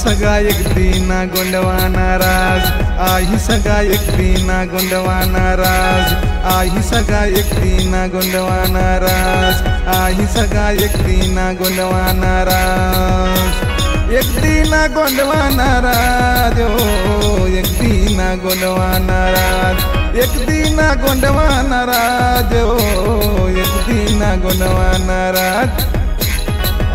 सगा एक दीना गोंडवा नाराज, आई सगा एक दीना गोंडवा नाराज, आई सगा एक दीना गोंडवा नाराज, आई सगा एक दीना गोंडवा नाराज, एक दीना गोंडवा नाराज, ओ एक दीना गोंडवा नाराज, एक दीना गोंडवा नाराज, ओ एक दीना गोंडवा नाराज,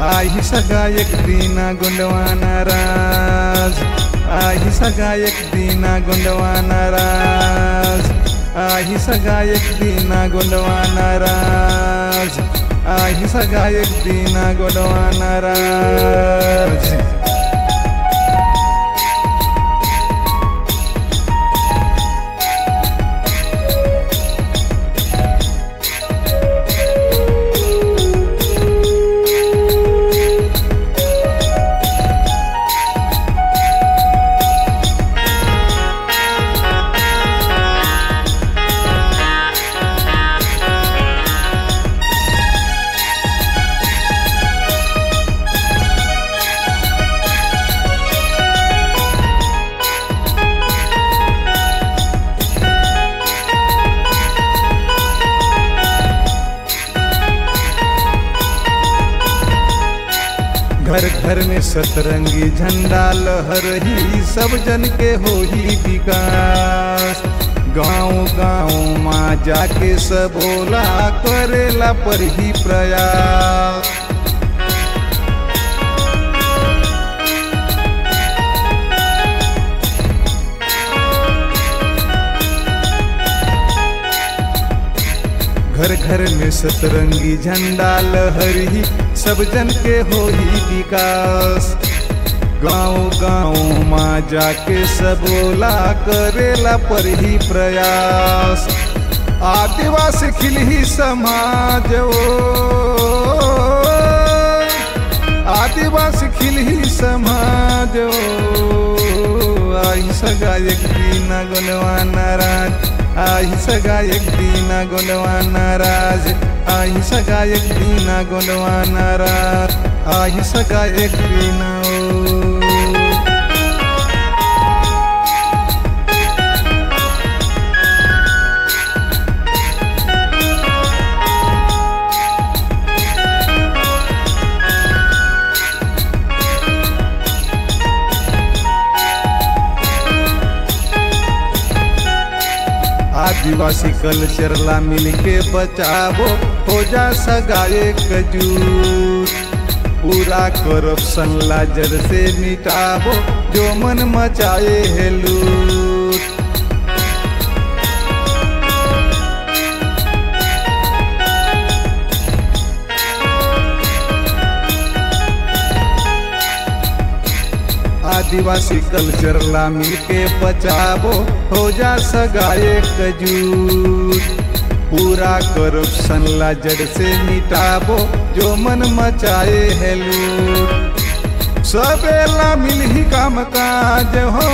आई सगा एक दीना गोंडवा नाराज, आई सगा एक दीना गोंडवा नाराज, आई सगा एक दीना गोंडवा नाराज, आई सगा एक दीना गोंडवा नाराज। घर घर में सतरंगी झंडा लहरही, सब जन के होही विकास, गाँव गाँव माँ जाके सब बोला करेला पर ही प्रयास। घर घर में सतरंगी झंडा लहरही, सब जन के होही विकास, गाँव गाँव माँ जाके सब बोला करेला पर ही प्रयास। आदिवासी खिलही समाज, ओ आदिवासी खिलही समाज, ओ आई सगा एक दीना गोंडवा नाराज, आई सगा एक दीना गोंडवा नाराज, आई सगा एक दीना गोंडवा नाराज, आई सगा एक दीना ओ। आदिवासी कल्चर ला मिलके बचावो, हो जा सगा एकजुट, पूरा करप्शन ला जड़ से मिटावो, जो मन मचाए है लूट। आदिवासी कल्चर ला मिलके बचावो, हो जा सगा एकजुट, पूरा करप्शन ला जड़ से मिटावो, जो मन मचाए है लूट। सबेला मिलही काम काज हो,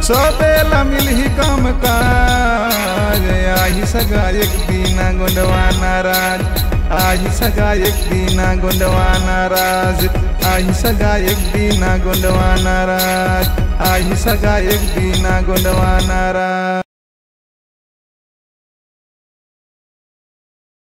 सबेला मिलही काम काज, आई सगा एक दीना गोंडवा नाराज, आई सगा एक दीना गोंडवा नाराज, आई सगा एक दीना गोंडवा नाराज, आई सगा एक दीना गोंडवा नाराज।